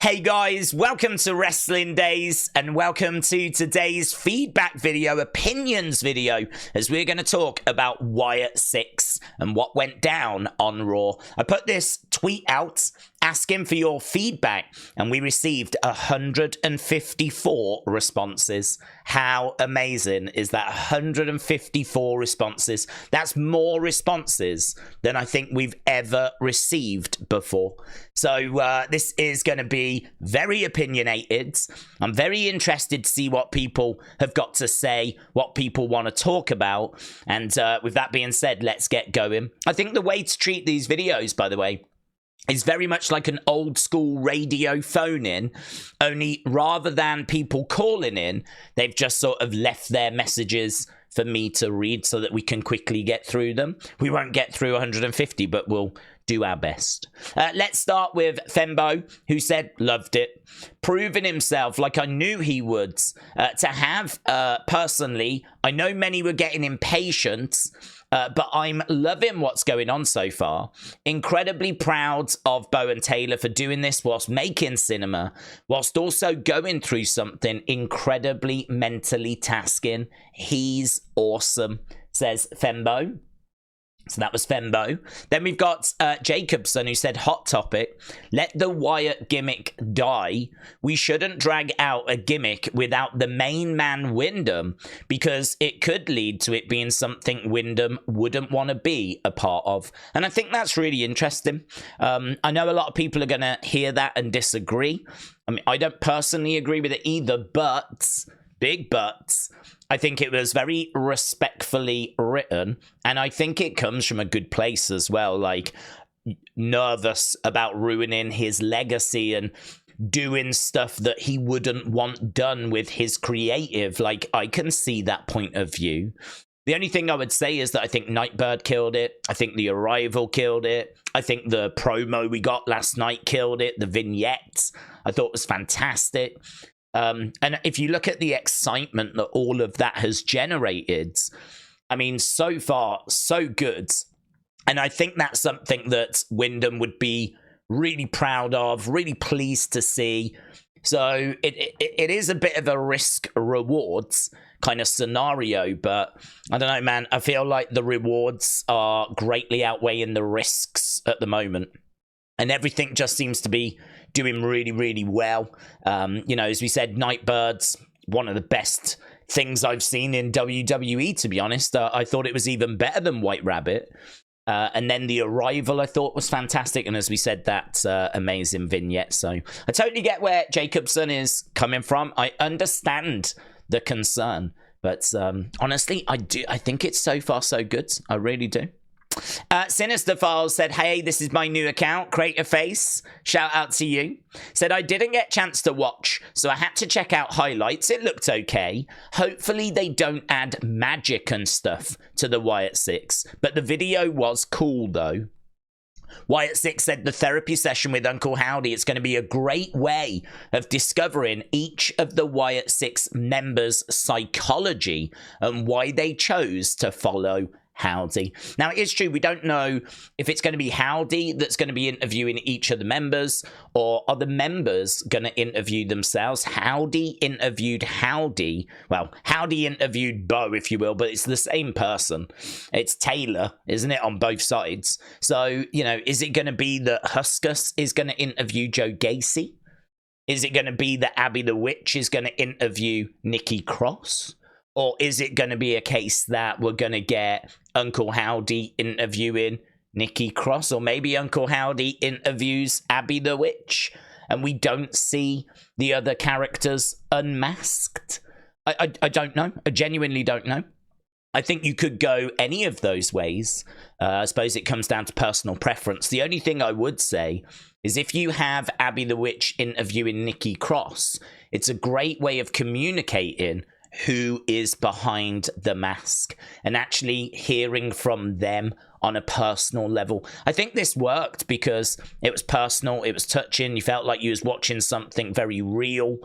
Hey guys, welcome to Wrestling Daze and welcome to today's feedback video, opinions video, as we're going to talk about Wyatt 6 and what went down on Raw. I put this tweet out asking for your feedback and we received 154 responses. How amazing is that? 154 responses. That's more responses than I think we've ever received before. So this is going to be very opinionated. I'm very interested to see what people have got to say, what people want to talk about. And with that being said, let's get going. I think the way to treat these videos, by the way, is very much like an old school radio phone-in, only rather than people calling in, they've just sort of left their messages for me to read so that we can quickly get through them. We won't get through 150, but we'll do our best. Let's start with Fembo, who said, loved it. Proving himself like I knew he would. To have, personally, I know many were getting impatient, but I'm loving what's going on so far. Incredibly proud of Bo and Taylor for doing this whilst making cinema, whilst also going through something incredibly mentally tasking. He's awesome, says Fembo. So that was Fembo. Then we've got Jacobson, who said, hot topic, let the Wyatt gimmick die. We shouldn't drag out a gimmick without the main man Wyndham, because it could lead to it being something Wyndham wouldn't want to be a part of. And I think that's really interesting. I know a lot of people are going to hear that and disagree. I mean, I don't personally agree with it either, but, big buts, I think it was very respectfully written, and I think it comes from a good place as well, like nervous about ruining his legacy and doing stuff that he wouldn't want done with his creative. Like, I can see that point of view. The only thing I would say is that I think Nightbird killed it. I think The Arrival killed it. I think the promo we got last night killed it. The vignette I thought was fantastic. And if you look at the excitement that all of that has generated, I mean, so far, so good. And I think that's something that Wyndham would be really proud of, really pleased to see. So it is a bit of a risk rewards kind of scenario, but I don't know, man. I feel like the rewards are greatly outweighing the risks at the moment. And everything just seems to be doing really, really well. You know, as we said, Nightbird's one of the best things I've seen in WWE, to be honest. I thought it was even better than White Rabbit. And then The Arrival I thought was fantastic. And as we said, that amazing vignette. So I totally get where Jacobson is coming from. I understand the concern. But honestly, I think it's so far so good. I really do. Sinister Files said, hey, this is my new account, Create a Face, shout out to you. Said, I didn't get a chance to watch, so I had to check out highlights. It looked okay. Hopefully they don't add magic and stuff to the Wyatt 6, but the video was cool though. Wyatt 6 said, the therapy session with Uncle Howdy, it's going to be a great way of discovering each of the Wyatt 6 members' psychology and why they chose to follow Howdy. Now, it is true, we don't know if it's going to be Howdy that's going to be interviewing each of the members, or are the members going to interview themselves? Howdy interviewed Howdy. Well, Howdy interviewed Bo, if you will, but it's the same person. It's Taylor, isn't it, on both sides? So, you know, is it going to be that Huskus is going to interview Joe Gacy? Is it going to be that Abby the Witch is going to interview Nikki Cross? Or is it going to be a case that we're going to get Uncle Howdy interviewing Nikki Cross? Or maybe Uncle Howdy interviews Abby the Witch and we don't see the other characters unmasked? I don't know. I genuinely don't know. I think you could go any of those ways. I suppose it comes down to personal preference. The only thing I would say is if you have Abby the Witch interviewing Nikki Cross, it's a great way of communicating who is behind the mask and actually hearing from them on a personal level. I think this worked because it was personal, it was touching, you felt like you was watching something very real.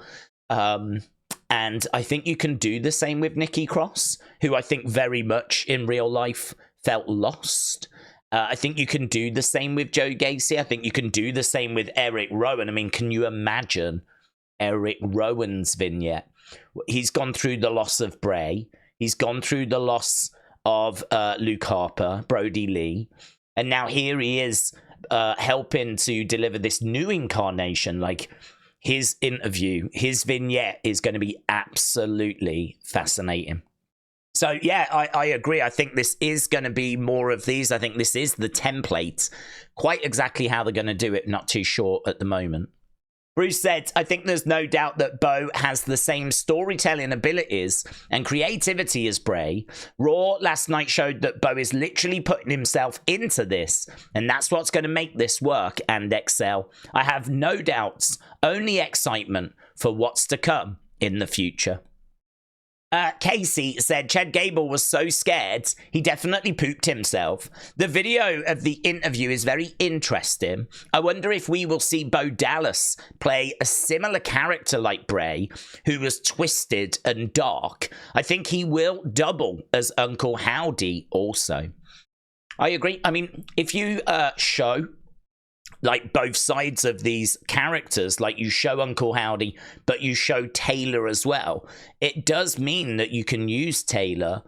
And I think you can do the same with Nikki Cross, who I think very much in real life felt lost. I think you can do the same with Joe Gacy. I think you can do the same with Erick Rowan. I mean, can you imagine Erick Rowan's vignette? He's gone through the loss of Bray. He's gone through the loss of Luke Harper, Brody Lee. And now here he is helping to deliver this new incarnation. Like, his interview, his vignette is going to be absolutely fascinating. So, yeah, I agree. I think this is going to be more of these. I think this is the template. Quite exactly how they're going to do it, not too sure at the moment. Bruce said, I think there's no doubt that Bo has the same storytelling abilities and creativity as Bray. Raw last night showed that Bo is literally putting himself into this, and that's what's going to make this work and excel. I have no doubts, only excitement for what's to come in the future. Gacy said Chad Gable was so scared, he definitely pooped himself. The video of the interview is very interesting. I wonder if we will see Bo Dallas play a similar character like Bray, who was twisted and dark. I think he will double as Uncle Howdy also. I agree. I mean, if you show like both sides of these characters, like you show Uncle Howdy, but you show Taylor as well, it does mean that you can use Taylor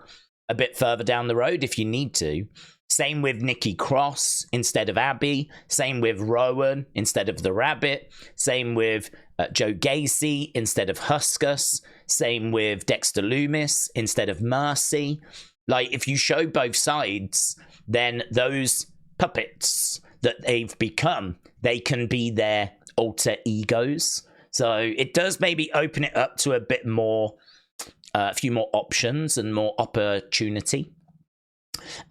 a bit further down the road if you need to. Same with Nikki Cross instead of Abby. Same with Rowan instead of the Rabbit. Same with Joe Gacy instead of Huskus. Same with Dexter Lumis instead of Mercy. Like, if you show both sides, then those puppets that they've become, they can be their alter egos. So it does maybe open it up to a bit more, a few more options and more opportunity.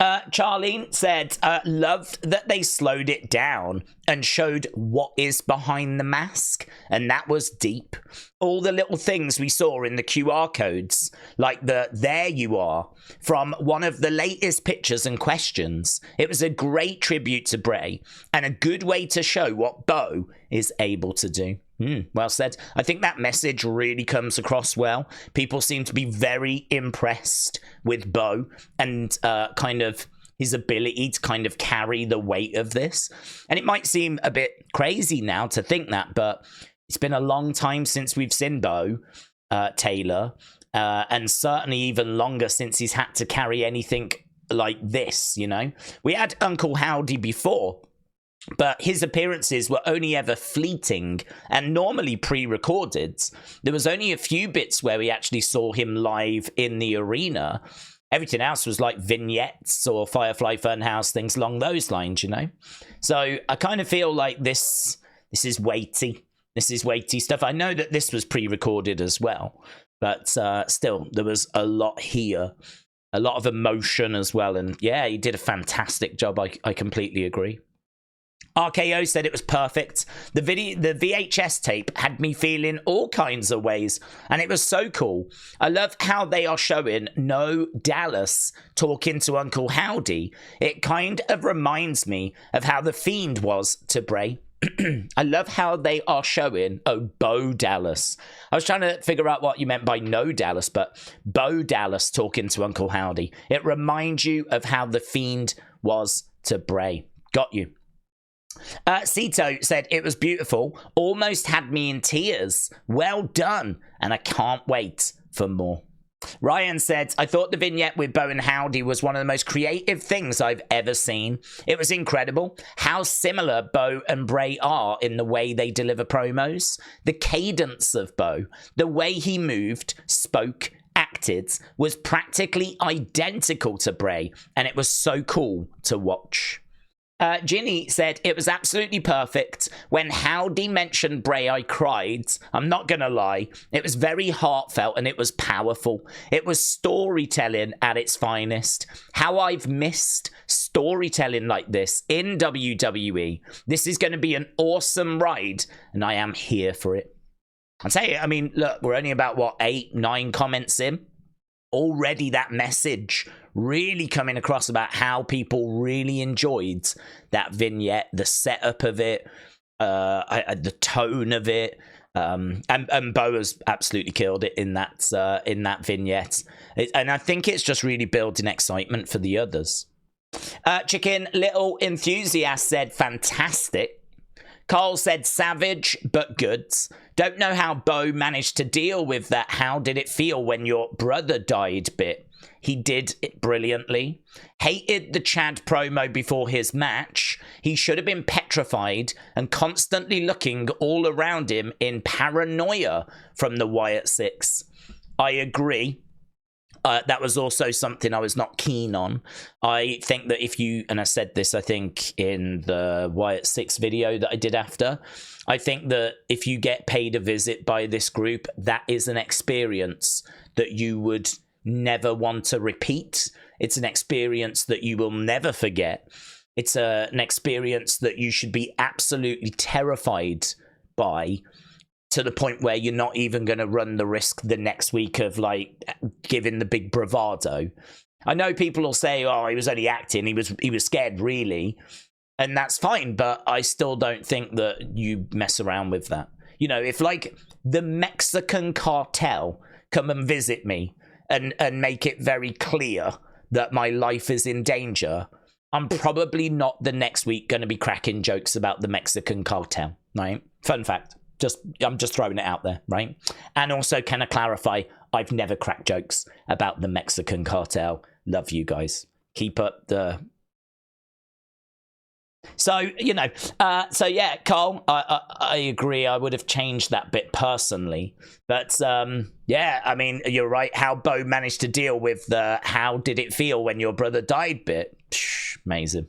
Charlene said, loved that they slowed it down and showed what is behind the mask, and that was deep. All the little things we saw in the QR codes, like the "there you are" from one of the latest pictures and questions. It was a great tribute to Bray and a good way to show what Bo is able to do. Well said. I think that message really comes across well. People seem to be very impressed with Bo and kind of his ability to kind of carry the weight of this. And it might seem a bit crazy now to think that, but it's been a long time since we've seen Bo Taylor, and certainly even longer since he's had to carry anything like this, you know? We had Uncle Howdy before, but his appearances were only ever fleeting and normally pre-recorded. There was only a few bits where we actually saw him live in the arena. Everything else was like vignettes or Firefly Funhouse, things along those lines, you know? So I kind of feel like this is weighty. This is weighty stuff. I know that this was pre-recorded as well, but still, there was a lot here. A lot of emotion as well. And yeah, he did a fantastic job. I completely agree. RKO said it was perfect. The VHS tape had me feeling all kinds of ways, and it was so cool. I love how they are showing no Dallas talking to Uncle Howdy. It kind of reminds me of how The Fiend was to Bray. I love how they are showing, Bo Dallas. I was trying to figure out what you meant by no Dallas, but Bo Dallas talking to Uncle Howdy. It reminds you of how The Fiend was to Bray. Got you. Cito said it was beautiful, almost had me in tears. Well done, and I can't wait for more. Ryan said, I thought the vignette with Bo and Howdy was one of the most creative things I've ever seen. It was incredible how similar Bo and Bray are in the way they deliver promos. The cadence of Bo, the way he moved, spoke, acted, was practically identical to Bray, and it was so cool to watch. Ginny said, it was absolutely perfect. When Howdy mentioned Bray, I cried. I'm not going to lie. It was very heartfelt and it was powerful. It was storytelling at its finest. How I've missed storytelling like this in WWE. This is going to be an awesome ride, and I am here for it. I'll tell you, I mean, look, we're only about, 8, 9 comments in. Already that message really coming across about how people really enjoyed that vignette, the setup of it, the tone of it, and Bo has absolutely killed it in that vignette, and I think it's just really building excitement for the others. Chicken Little Enthusiast said, fantastic. Carl said, savage, but goods. Don't know how Bo managed to deal with that. How did it feel when your brother died bit? He did it brilliantly. Hated the Chad promo before his match. He should have been petrified and constantly looking all around him in paranoia from the Wyatt Six. I agree. That was also something I was not keen on. I think that if you, and I said this, I think, in the Wyatt Six video that I did after, I think that if you get paid a visit by this group, that is an experience that you would never want to repeat. It's an experience that you will never forget. It's an experience that you should be absolutely terrified by, to the point where you're not even going to run the risk the next week of, like, giving the big bravado. I know people will say, oh, he was only acting, he was scared, really. And that's fine, but I still don't think that you mess around with that. You know, if, like, the Mexican cartel come and visit me and make it very clear that my life is in danger, I'm probably not the next week going to be cracking jokes about the Mexican cartel, right? Fun fact. I'm just throwing it out there, right? And also, can I clarify, I've never cracked jokes about the Mexican cartel. Love you guys. Keep up the... So, you know, so yeah, Carl, I agree. I would have changed that bit personally. But, yeah, I mean, you're right. How Bo managed to deal with the how did it feel when your brother died bit. Psh, amazing.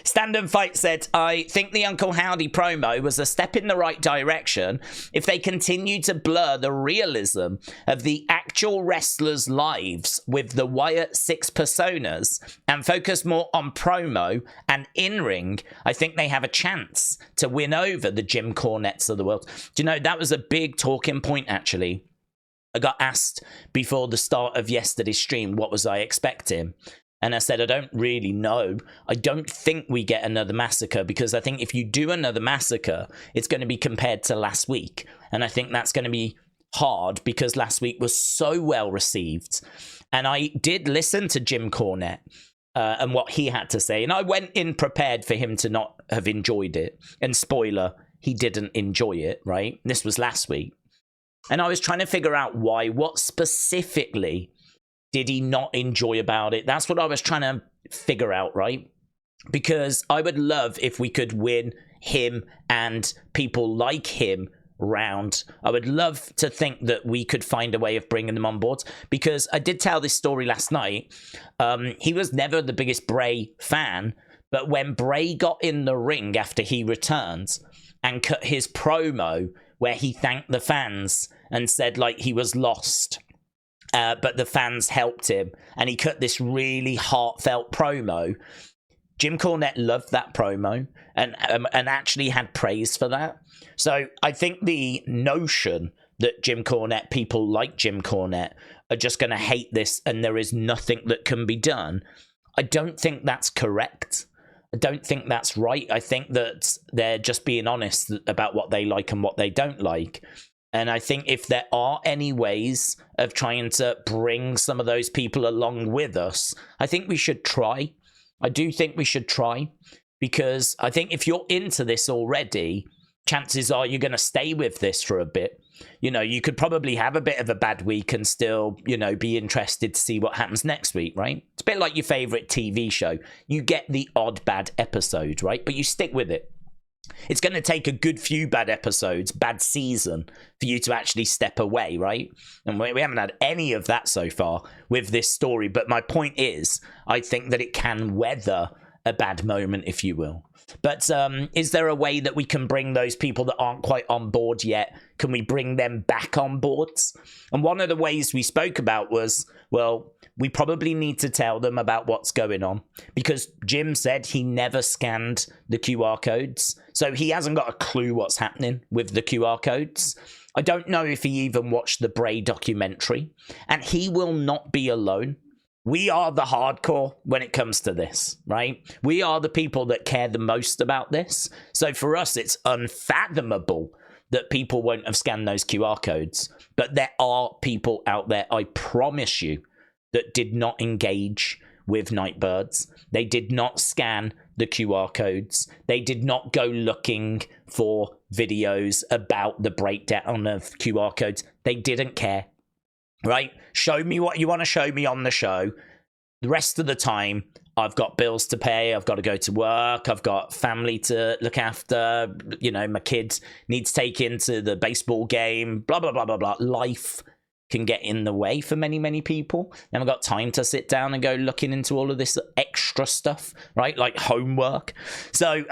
Stand and Fight said, I think the Uncle Howdy promo was a step in the right direction if they continue to blur the realism of the actual wrestlers' lives with the Wyatt Six personas and focus more on promo and in-ring. I think they have a chance to win over the Jim Cornettes of the world. Do you know, that was a big talking point, actually. I got asked before the start of yesterday's stream, what was I expecting? And I said, I don't really know. I don't think we get another massacre, because I think if you do another massacre, it's going to be compared to last week. And I think that's going to be hard because last week was so well received. And I did listen to Jim Cornette and what he had to say. And I went in prepared for him to not have enjoyed it. And spoiler, he didn't enjoy it, right? This was last week. And I was trying to figure out why, what specifically did he not enjoy about it? That's what I was trying to figure out, right? Because I would love if we could win him and people like him round. I would love to think that we could find a way of bringing them on board, because I did tell this story last night. He was never the biggest Bray fan, but when Bray got in the ring after he returned and cut his promo where he thanked the fans and said, like, he was lost, but the fans helped him, and he cut this really heartfelt promo. Jim Cornette loved that promo and actually had praise for that. So I think the notion that Jim Cornette, people like Jim Cornette, are just going to hate this and there is nothing that can be done, I don't think that's correct. I don't think that's right. I think that they're just being honest about what they like and what they don't like. And I think if there are any ways of trying to bring some of those people along with us, I think we should try. I do think we should try, because I think if you're into this already, chances are you're going to stay with this for a bit. You know, you could probably have a bit of a bad week and still, you know, be interested to see what happens next week, right? It's a bit like your favorite TV show. You get the odd bad episode, right? But you stick with it. It's going to take a good few bad episodes, bad season, for you to actually step away, right? And we haven't had any of that so far with this story. But my point is, I think that it can weather a bad moment, if you will. But is there a way that we can bring those people that aren't quite on board yet? Can we bring them back on board? And one of the ways we spoke about was, well, we probably need to tell them about what's going on, because Jim said he never scanned the QR codes. So he hasn't got a clue what's happening with the QR codes. I don't know if he even watched the Bray documentary, and he will not be alone. We are the hardcore when it comes to this, right? We are the people that care the most about this. So for us, it's unfathomable that people won't have scanned those QR codes. But there are people out there, I promise you, that did not engage with Nightbirds. They did not scan the QR codes. They did not go looking for videos about the breakdown of QR codes. They didn't care, right? Show me what you want to show me on the show. The rest of the time, I've got bills to pay. I've got to go to work. I've got family to look after. You know, my kid needs taken to the baseball game, blah, blah, blah, blah, blah. Life can get in the way for many, many people. They haven't got time to sit down and go looking into all of this extra stuff, right? Like homework. So,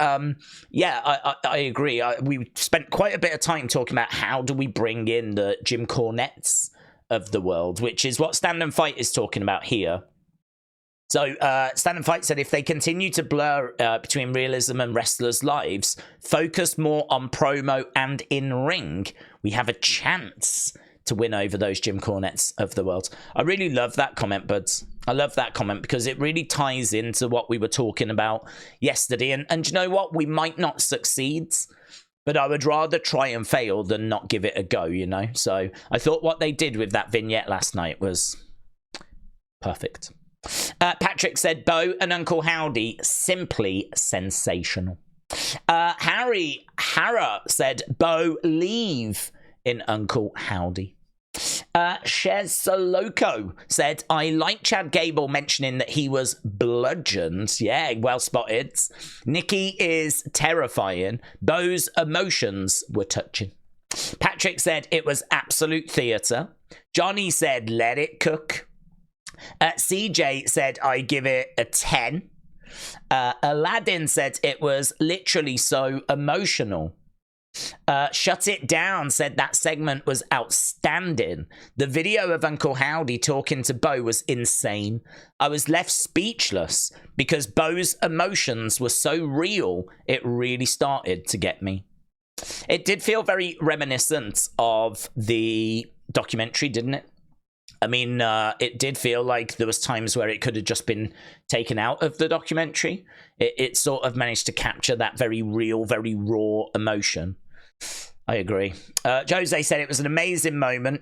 yeah, I agree. We spent quite a bit of time talking about how do we bring in the Jim Cornettes of the world, which is what Stand and Fight is talking about here. So, Stand and Fight said if they continue to blur between realism and wrestlers' lives, focus more on promo and in-ring, we have a chance to win over those Jim Cornettes of the world. I really love that comment, buds. I love that comment because it really ties into what we were talking about yesterday. And you know what? We might not succeed, but I would rather try and fail than not give it a go, you know? So I thought what they did with that vignette last night was perfect. Patrick said, Bo and Uncle Howdy, simply sensational. Harry Hara said, Bo, leave in Uncle Howdy. Shez Soloco said, I like Chad Gable mentioning that he was bludgeoned. Yeah, well spotted. Nikki is terrifying. Bo's emotions were touching. Patrick said it was absolute theatre. Johnny said, let it cook. CJ said, I give it a 10. Aladdin said it was literally so emotional. Shut It Down said that segment was outstanding. The video of Uncle Howdy talking to Bo was insane. I was left speechless because Bo's emotions were so real, it really started to get me. It did feel very reminiscent of the documentary, didn't it? I mean, it did feel like there was times where it could have just been taken out of the documentary. It sort of managed to capture that very real, very raw emotion. I agree. Jose said it was an amazing moment.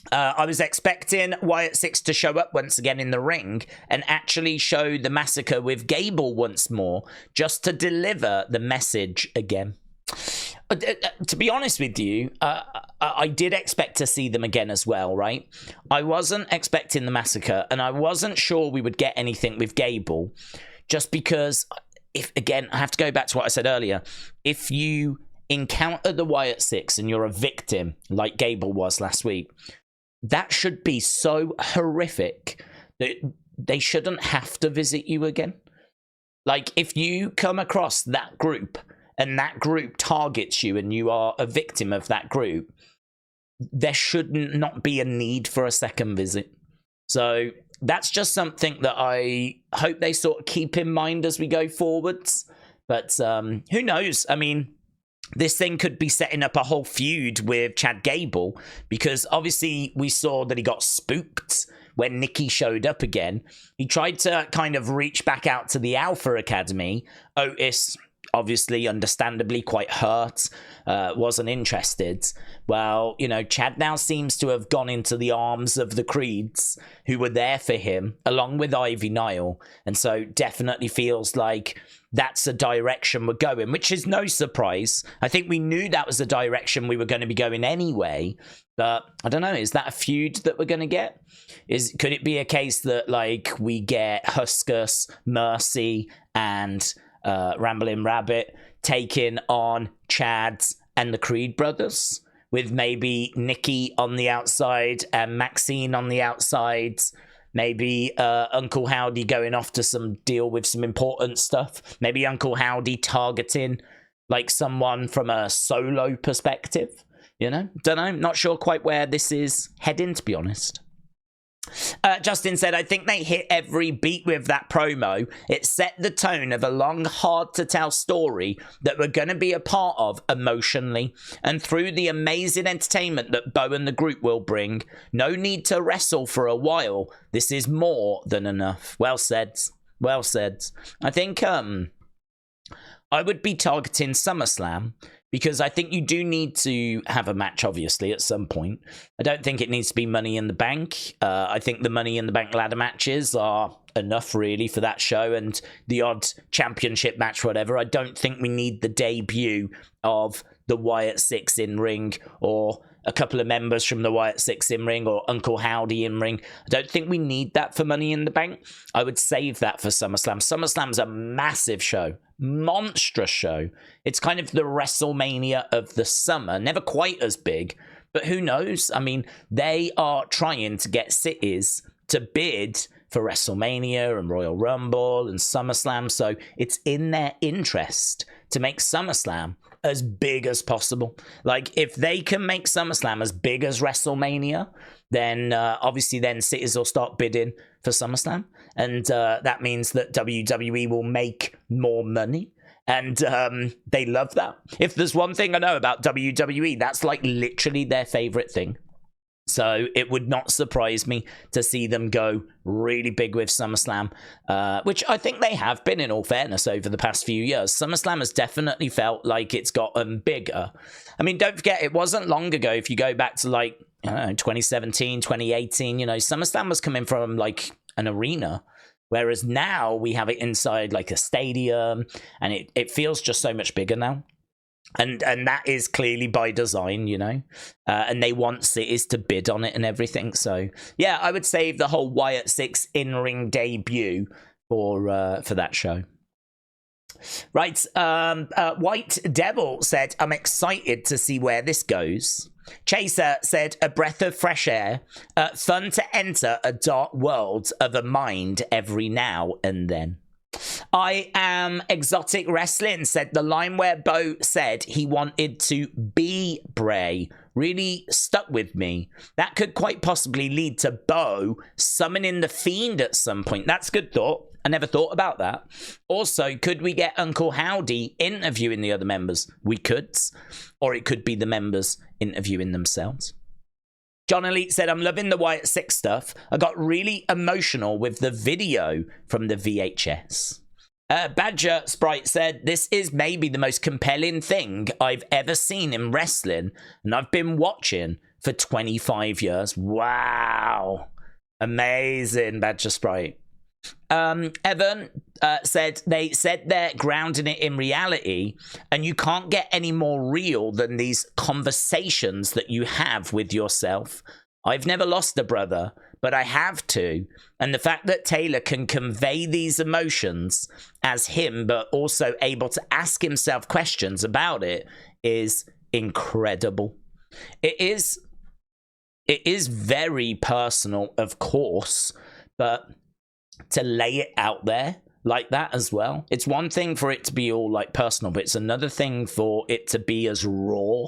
I was expecting Wyatt 6 to show up once again in the ring and actually show the massacre with Gable once more, just to deliver the message again. To be honest with you, I did expect to see them again as well, right? I wasn't expecting the massacre, and I wasn't sure we would get anything with Gable, just because, if again, I have to go back to what I said earlier. If you encounter the Wyatt 6 and you're a victim, like Gable was last week, that should be so horrific that they shouldn't have to visit you again. Like, if you come across that group and that group targets you and you are a victim of that group, there should not be a need for a second visit. So that's just something that I hope they sort of keep in mind as we go forwards. But who knows? I mean, this thing could be setting up a whole feud with Chad Gable, because obviously we saw that he got spooked when Nikki showed up again. He tried to kind of reach back out to the Alpha Academy. Otis, obviously, understandably quite hurt, wasn't interested. Well, you know, Chad now seems to have gone into the arms of the Creeds, who were there for him, along with Ivy Nile, and so definitely feels like that's the direction we're going, which is no surprise. I think we knew that was the direction we were going to be going anyway, but I don't know, is that a feud that we're going to get? Could it be a case that, like, we get Huskus, Mercy, and Ramblin' Rabbit taking on Chad and the Creed brothers, with maybe Nikki on the outside and Maxine on the outside, maybe Uncle Howdy going off to some deal with some important stuff, maybe Uncle Howdy targeting like someone from a solo perspective, you know? Don't know, not sure quite where this is heading, to be honest. Justin said, I think they hit every beat with that promo. It set the tone of a long, hard-to-tell story that we're going to be a part of emotionally. And through the amazing entertainment that Bo and the group will bring, no need to wrestle for a while. This is more than enough. Well said. Well said. I think I would be targeting SummerSlam, because I think you do need to have a match, obviously, at some point. I don't think it needs to be Money in the Bank. I think the Money in the Bank ladder matches are enough, really, for that show, and the odd championship match, whatever. I don't think we need the debut of the Wyatt Six in ring, or a couple of members from the Wyatt Six in ring, or Uncle Howdy in ring. I don't think we need that for Money in the Bank. I would save that for SummerSlam. SummerSlam's a massive show, monstrous show. It's kind of the WrestleMania of the summer. Never quite as big, but who knows? I mean, they are trying to get cities to bid for WrestleMania and Royal Rumble and SummerSlam, so it's in their interest to make SummerSlam as big as possible. Like, if they can make SummerSlam as big as WrestleMania, then obviously then cities will start bidding for SummerSlam, and that means that WWE will make more money, and they love that. If there's one thing I know about WWE, that's like literally their favorite thing. So it would not surprise me to see them go really big with SummerSlam, which I think they have been, in all fairness, over the past few years. SummerSlam has definitely felt like it's gotten bigger. I mean, don't forget, it wasn't long ago, if you go back to like, I don't know, 2017, 2018, you know, SummerSlam was coming from like an arena, whereas now we have it inside like a stadium, and it feels just so much bigger now. And that is clearly by design, you know, and they want cities to bid on it and everything. So yeah, I would save the whole Wyatt Six in-ring debut for that show. Right, White Devil said, I'm excited to see where this goes. Chaser said, a breath of fresh air, fun to enter a dark world of a mind every now and then. I am Exotic Wrestling said the line where Bo said he wanted to be Bray really stuck with me. That could quite possibly lead to Bo summoning the Fiend at some point. That's a good thought. I never thought about that. Also, could we get Uncle Howdy interviewing the other members? We could. Or it could be the members interviewing themselves. John Elite said, I'm loving the Wyatt Six stuff. I got really emotional with the video from the VHS. Badger Sprite said, this is maybe the most compelling thing I've ever seen in wrestling, and I've been watching for 25 years. Wow. Amazing, Badger Sprite. Evan said they said they're grounding it in reality, and you can't get any more real than these conversations that you have with yourself. I've never lost a brother, but I have to, and the fact that Taylor can convey these emotions as him, but also able to ask himself questions about it, is incredible. It is very personal, of course, but to lay it out there like that as well. It's one thing for it to be all like personal, but it's another thing for it to be as raw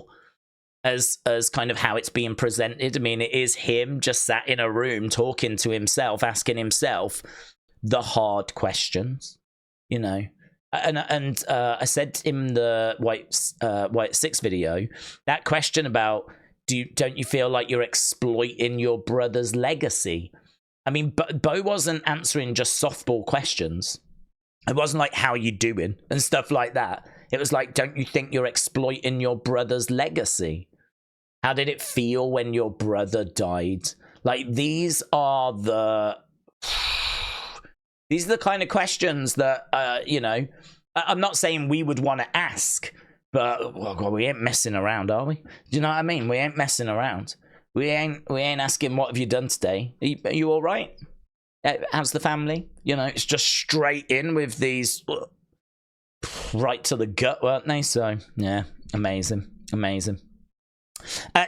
as kind of how it's being presented. I mean, it is him just sat in a room talking to himself, asking himself the hard questions, you know. And I said in the White Six video, that question about don't you feel like you're exploiting your brother's legacy? I mean, Bo wasn't answering just softball questions. It wasn't like, how you doing? And stuff like that. It was like, don't you think you're exploiting your brother's legacy? How did it feel when your brother died? Like, these are the kind of questions that, you know, I'm not saying we would want to ask, but well, God, we ain't messing around, are we? Do you know what I mean? We ain't messing around. We ain't asking, what have you done today? Are you all right? How's the family? You know, it's just straight in with these right to the gut, weren't they? So, yeah, amazing. Amazing.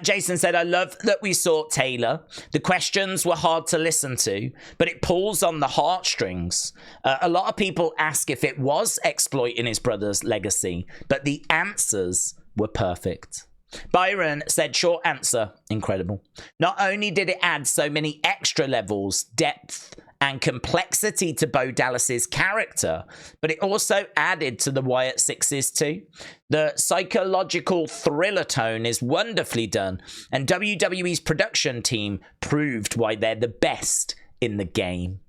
Jason said, I love that we saw Taylor. The questions were hard to listen to, but it pulls on the heartstrings. A lot of people ask if it was exploiting his brother's legacy, but the answers were perfect. Byron said, short answer, incredible. Not only did it add so many extra levels, depth, and complexity to Bo Dallas's character, but it also added to the Wyatt Sixes too. The psychological thriller tone is wonderfully done, and WWE's production team proved why they're the best in the game.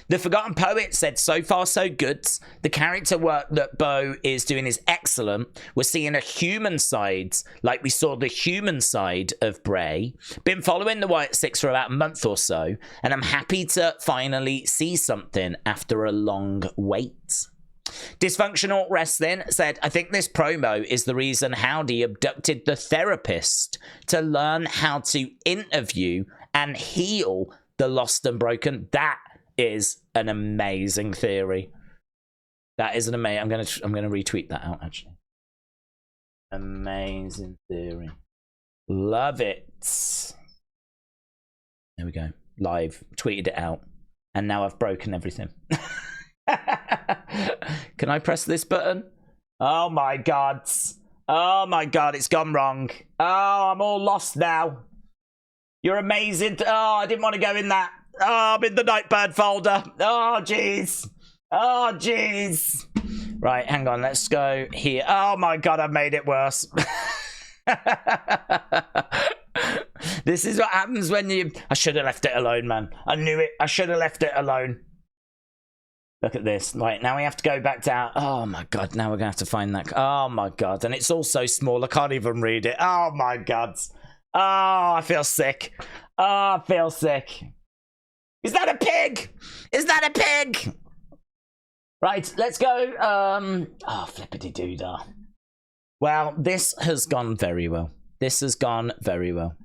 The Forgotten Poet said, so far so good. The character work that Bo is doing is excellent. We're seeing a human side, like we saw the human side of Bray. Been following the Wyatt Six for about a month or so, and I'm happy to finally see something after a long wait. Dysfunctional Wrestling said, I think this promo is the reason Howdy abducted the therapist to learn how to interview and heal the lost and broken. That is an amazing theory. That is an amazing. I'm gonna retweet that out actually. Amazing theory. Love it. There we go. Live. Tweeted it out. And now I've broken everything. Can I press this button? Oh my god. Oh my god, it's gone wrong. Oh, I'm all lost now. You're amazing. Oh, I didn't want to go in that. Oh, I'm in the Nightbird folder. Oh, jeez. Oh, jeez. Right, hang on. Let's go here. Oh, my God. I've made it worse. This is what happens when you... I should have left it alone, man. I knew it. I should have left it alone. Look at this. Right, now we have to go back down. Oh, my God. Now we're going to have to find that. Oh, my God. And it's all so small. I can't even read it. Oh, my God. Oh, I feel sick. Oh, I feel sick. Is that a pig? Is that a pig? Right, let's go. Oh, flippity-doo-dah. Well, this has gone very well. This has gone very well.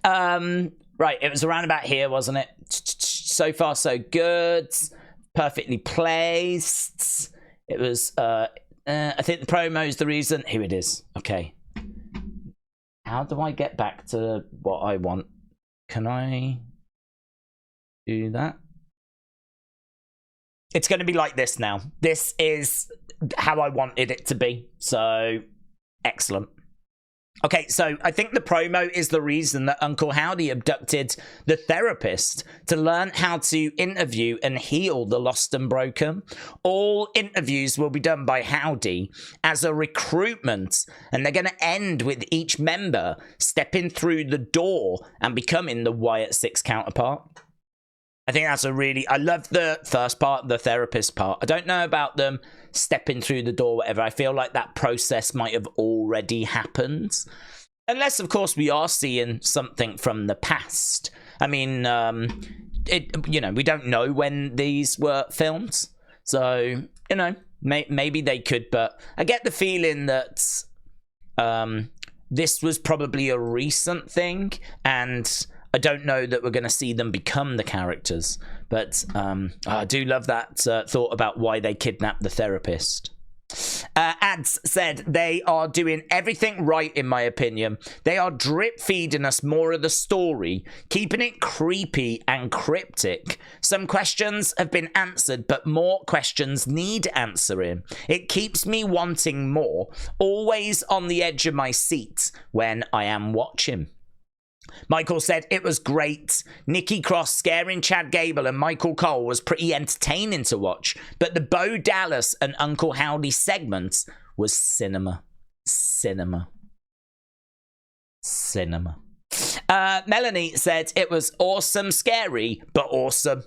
Right, it was around about here, wasn't it? So far, so good. Perfectly placed. It was, I think the promo is the reason. Here it is. Okay. How do I get back to what I want? Can I... do that? It's going to be like this now. This is how I wanted it to be. So, excellent. Okay, so I think the promo is the reason that Uncle Howdy abducted the therapist to learn how to interview and heal the lost and broken. All interviews will be done by Howdy as a recruitment, and they're going to end with each member stepping through the door and becoming the Wyatt Six counterpart. I think that's a really... I love the first part, the therapist part. I don't know about them stepping through the door, whatever. I feel like that process might have already happened. Unless, of course, we are seeing something from the past. I mean, you know, we don't know when these were filmed. So, you know, maybe they could. But I get the feeling that this was probably a recent thing. And... I don't know that we're going to see them become the characters, but I do love that thought about why they kidnapped the therapist. Ads said they are doing everything right, in my opinion. They are drip feeding us more of the story, keeping it creepy and cryptic. Some questions have been answered, but more questions need answering. It keeps me wanting more, always on the edge of my seat when I am watching. Michael said it was great. Nikki Cross scaring Chad Gable and Michael Cole was pretty entertaining to watch, but the Bo Dallas and Uncle Howdy segment was cinema. Cinema. Cinema. Melanie said it was awesome, scary, but awesome.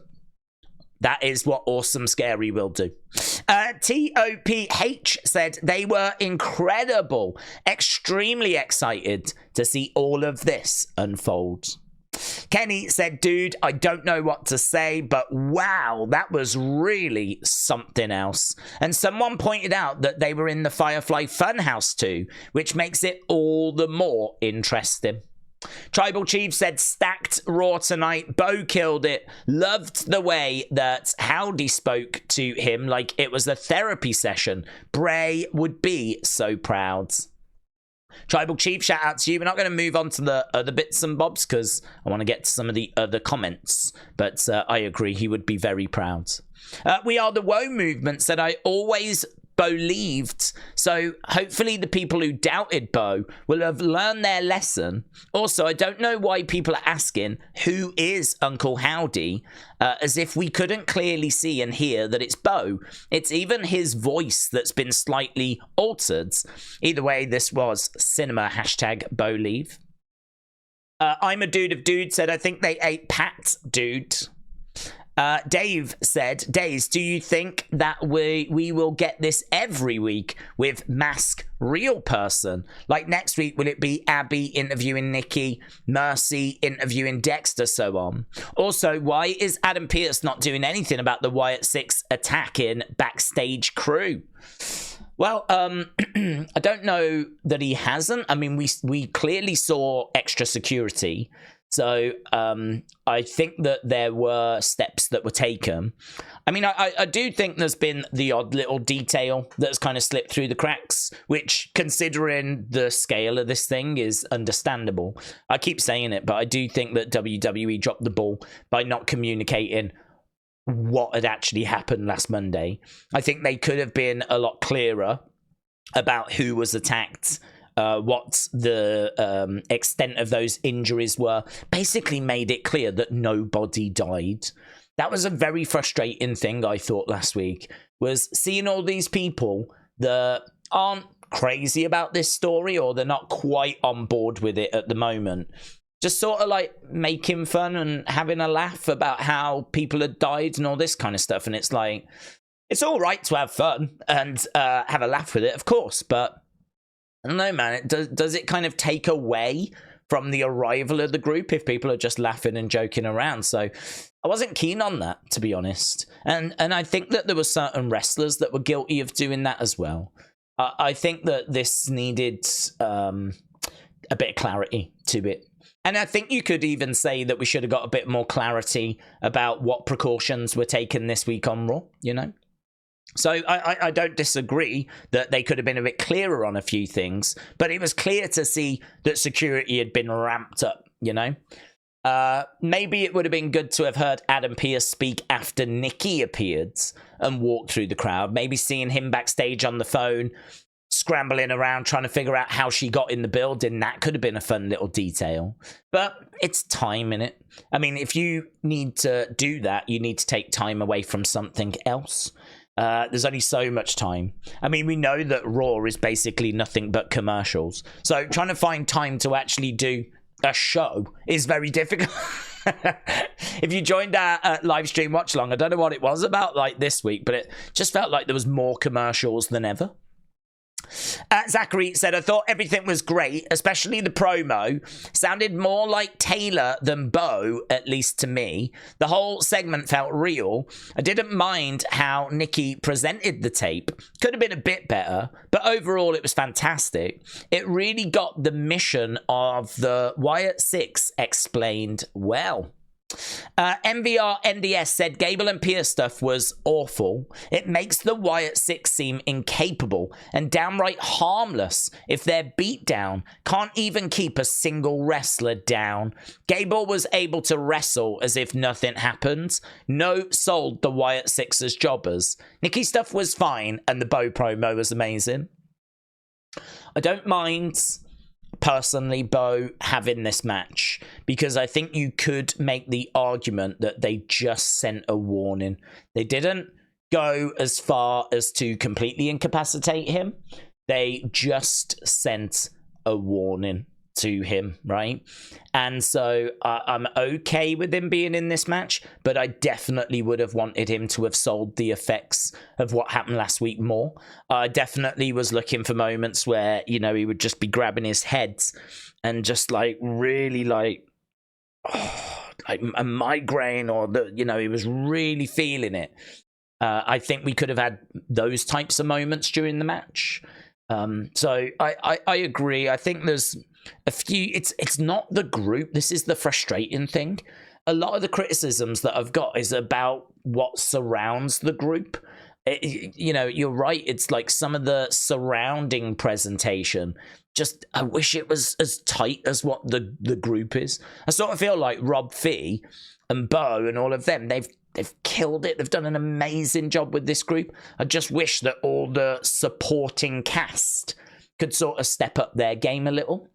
That is what awesome scary will do. TOPH said they were incredible. Extremely excited to see all of this unfold. Kenny said, dude, I don't know what to say, but wow, that was really something else. And someone pointed out that they were in the Firefly Funhouse too, which makes it all the more interesting. Tribal Chief said, stacked Raw tonight. Bo killed it. Loved the way that Howdy spoke to him like it was a therapy session. Bray would be so proud. Tribal Chief, shout out to you. We're not going to move on to the other bits and bobs because I want to get to some of the other comments. But I agree, he would be very proud. We Are the Woe movement said, I always believed. So hopefully the people who doubted Bo will have learned their lesson. Also, I don't know why people are asking, who is Uncle Howdy? As if we couldn't clearly see and hear that it's Bo. It's even his voice that's been slightly altered. Either way, this was cinema, hashtag Bo leave. I'm a dude of dude said, I think they ate Pat, dude. Dave said, Daze, do you think that we will get this every week with Mask Real Person? Like next week, will it be Abby interviewing Nikki, Mercy interviewing Dexter, so on? Also, why is Adam Pearce not doing anything about the Wyatt 6 attacking backstage crew? Well, I don't know that he hasn't. I mean, we clearly saw extra security. So I think that there were steps that were taken. I mean, I do think there's been the odd little detail that's kind of slipped through the cracks, which, considering the scale of this thing, is understandable. I keep saying it, but I do think that WWE dropped the ball by not communicating what had actually happened last Monday. I think they could have been a lot clearer about who was attacked, what the extent of those injuries were. Basically made it clear that nobody died. That was a very frustrating thing, I thought, last week, was seeing all these people that aren't crazy about this story, or they're not quite on board with it at the moment, just sort of like making fun and having a laugh about how people had died and all this kind of stuff. And it's like, it's all right to have fun and have a laugh with it, of course, but I don't know, man. Does it kind of take away from the arrival of the group if people are just laughing and joking around? So I wasn't keen on that, to be honest. And I think that there were certain wrestlers that were guilty of doing that as well. I think that this needed a bit of clarity to it. And I think you could even say that we should have got a bit more clarity about what precautions were taken this week on Raw, you know? So I don't disagree that they could have been a bit clearer on a few things, but it was clear to see that security had been ramped up, you know? Maybe it would have been good to have heard Adam Pearce speak after Nikki appeared and walked through the crowd. Maybe seeing him backstage on the phone, scrambling around trying to figure out how she got in the building. That could have been a fun little detail. But it's time, innit? I mean, if you need to do that, you need to take time away from something else. There's only so much time. I mean, we know that Raw is basically nothing but commercials. So trying to find time to actually do a show is very difficult. If you joined our live stream watch along, I don't know what it was about like this week, but it just felt like there was more commercials than ever. Zachary said, I thought everything was great, especially the promo. Sounded more like Taylor than Bo, at least to me. The whole segment felt real. I didn't mind how Nikki presented the tape. Could have been a bit better, but overall it was fantastic. It really got the mission of the Wyatt 6 explained well. MVR NDS said Gable and Pearce stuff was awful. It makes the Wyatt 6 seem incapable and downright harmless if they're beat down. Can't even keep a single wrestler down. Gable was able to wrestle as if nothing happened. No sold the Wyatt 6 as jobbers. Nikki stuff was fine and the Bo promo was amazing. I don't mind personally Bo having this match, because I think you could make the argument that they just sent a warning. They didn't go as far as to completely incapacitate him. They just sent a warning to him, right? And so I'm okay with him being in this match, but I definitely would have wanted him to have sold the effects of what happened last week more. I definitely was looking for moments where, you know, he would just be grabbing his head and just like really like a migraine, or the, you know, he was really feeling it. I think we could have had those types of moments during the match. So I agree. I think there's a few, it's not the group. This is the frustrating thing. A lot of the criticisms that I've got is about what surrounds the group. You know, you're right. It's like some of the surrounding presentation. Just, I wish it was as tight as what the group is. I sort of feel like Rob Fee and Bo and all of them, they've killed it. They've done an amazing job with this group. I just wish that all the supporting cast could sort of step up their game a little.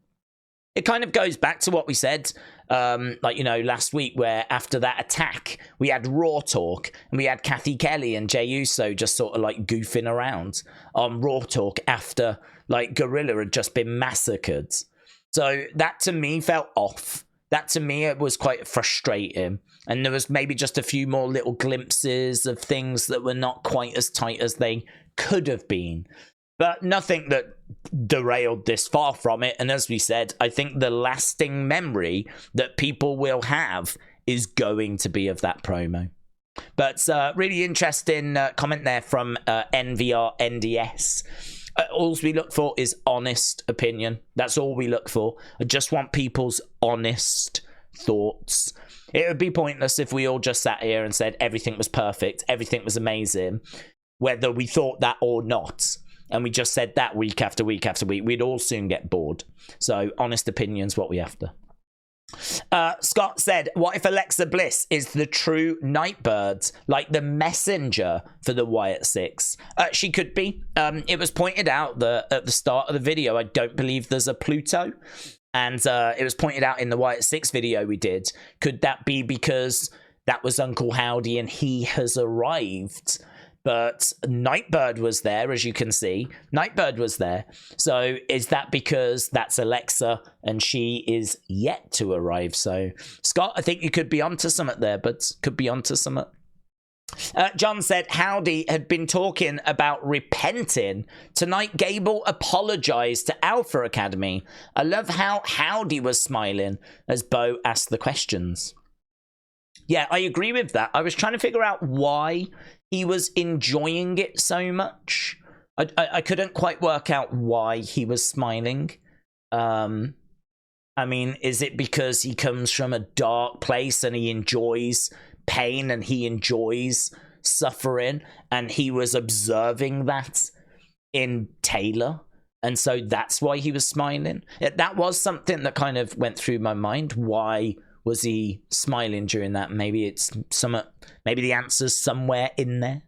It kind of goes back to what we said, like, you know, last week, where after that attack, we had Raw Talk and we had Kathy Kelly and Jey Uso just sort of like goofing around on Raw Talk after like Gorilla had just been massacred. So that to me felt off. That to me, it was quite frustrating. And there was maybe just a few more little glimpses of things that were not quite as tight as they could have been. But nothing that derailed this, far from it. And as we said, I think the lasting memory that people will have is going to be of that promo. But really interesting comment there from NVRNDS. All we look for is honest opinion. That's all we look for. I just want people's honest thoughts. It would be pointless if we all just sat here and said everything was perfect, everything was amazing, whether we thought that or not. And we just said that week after week after week. We'd all soon get bored. So honest opinion's what we have to. Scott said, what if Alexa Bliss is the true Nightbird, like the messenger for the Wyatt Six? She could be. It was pointed out that at the start of the video, I don't believe there's a Pluto. And it was pointed out in the Wyatt Six video we did. Could that be because that was Uncle Howdy and he has arrived? But Nightbird was there, as you can see. Nightbird was there. So is that because that's Alexa and she is yet to arrive? So, Scott, I think you could be onto something there, but could be onto something. John said Howdy had been talking about repenting. Tonight, Gable apologized to Alpha Academy. I love how Howdy was smiling as Bo asked the questions. Yeah, I agree with that. I was trying to figure out why he was enjoying it so much. I couldn't quite work out why he was smiling. I mean, is it because he comes from a dark place and he enjoys pain and he enjoys suffering and he was observing that in Taylor? And so that's why he was smiling. That was something that kind of went through my mind. Why was he smiling during that? Maybe it's maybe the answer's somewhere in there.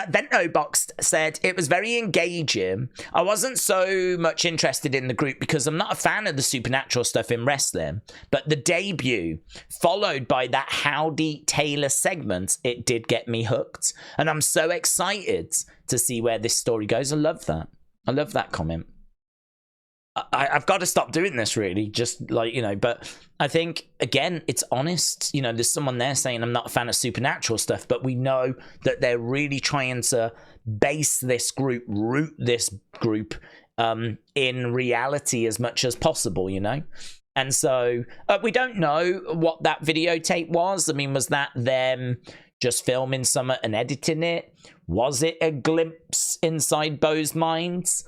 Vento Boxed said, it was very engaging. I wasn't so much interested in the group because I'm not a fan of the supernatural stuff in wrestling, but the debut followed by that Howdy Taylor segment, it did get me hooked. And I'm so excited to see where this story goes. I love that. I love that comment. I've got to stop doing this, really, just like, you know, but I think, again, it's honest. You know, there's someone there saying I'm not a fan of supernatural stuff, but we know that they're really trying to base this group, root this group in reality as much as possible, you know? And so we don't know what that videotape was. I mean, was that them just filming something and editing it? Was it a glimpse inside Bo's minds?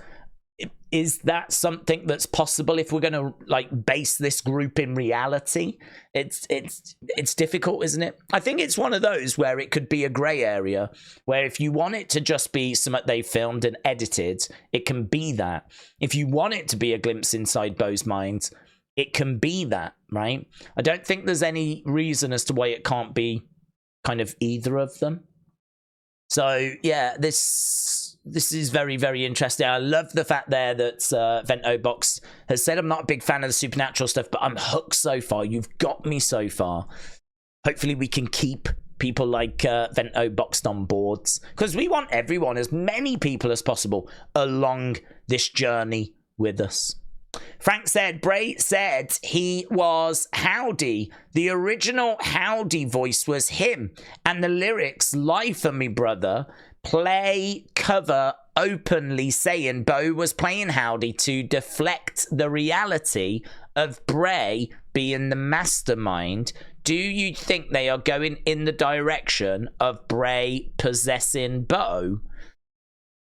Is that something that's possible if we're going to like base this group in reality? It's difficult, isn't it? I think it's one of those where it could be a grey area where if you want it to just be something they filmed and edited, it can be that. If you want it to be a glimpse inside Bo's mind, it can be that, right? I don't think there's any reason as to why it can't be kind of either of them. So yeah, this is very, very interesting. I love the fact there that Vento Box has said, I'm not a big fan of the supernatural stuff, but I'm hooked so far. You've got me so far. Hopefully we can keep people like Vento Boxed on boards, because we want everyone, as many people as possible, along this journey with us. Frank said, Bray said he was Howdy. The original Howdy voice was him. And the lyrics, lie for me, brother, play cover openly saying Bo was playing Howdy to deflect the reality of Bray being the mastermind. Do you think they are going in the direction of Bray possessing Bo?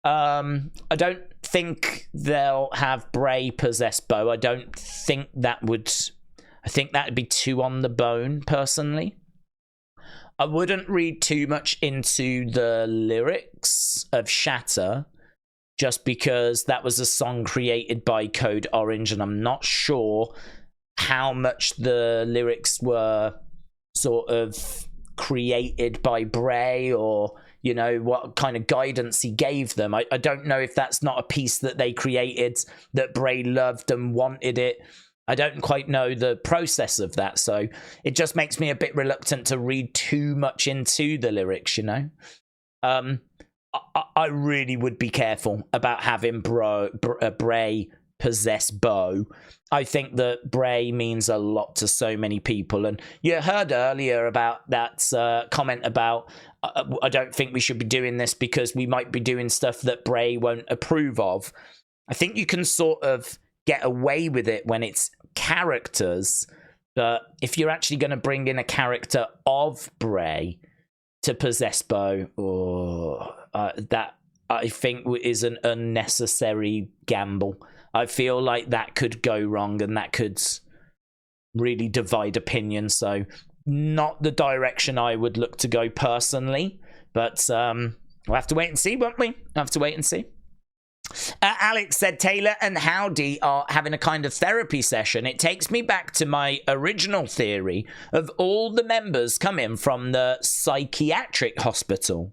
I don't think they'll have Bray possess Bo. I don't think that would... I think that would be too on the bone, personally. I wouldn't read too much into the lyrics of Shatter, just because that was a song created by Code Orange, and I'm not sure how much the lyrics were sort of created by Bray, or, you know, what kind of guidance he gave them. I don't know if that's not a piece that they created, that Bray loved and wanted it. I don't quite know the process of that, so it just makes me a bit reluctant to read too much into the lyrics, you know? I really would be careful about having Bray possess Bo. I think that Bray means a lot to so many people. And you heard earlier about that comment about, I don't think we should be doing this because we might be doing stuff that Bray won't approve of. I think you can sort of get away with it when it's characters. But if you're actually going to bring in a character of Bray to possess Bo, that I think is an unnecessary gamble. I feel like that could go wrong and that could really divide opinion. So not the direction I would look to go personally. But we'll have to wait and see, won't we? We'll have to wait and see. Alex said Taylor and Howdy are having a kind of therapy session. It takes me back to my original theory of all the members coming from the psychiatric hospital.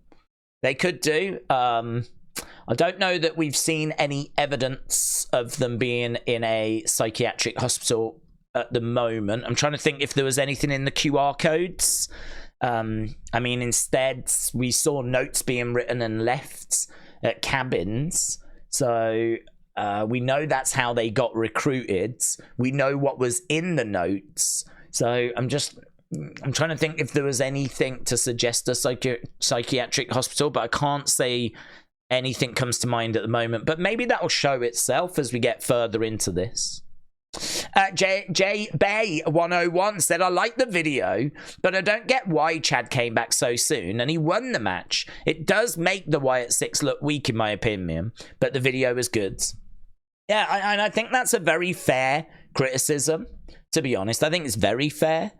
They could do. I don't know that we've seen any evidence of them being in a psychiatric hospital at the moment. I'm trying to think if there was anything in the QR codes. I mean, instead, we saw notes being written and left at cabins. So we know that's how they got recruited. We know what was in the notes. So I'm trying to think if there was anything to suggest a psychiatric hospital, but I can't say anything comes to mind at the moment. But maybe that will show itself as we get further into this. J Bay 101 said, I like the video, but I don't get why Chad came back so soon and he won the match. It does make the Wyatt 6 look weak in my opinion, but the video is good. Yeah, and I think that's a very fair criticism, to be honest. I think it's very fair.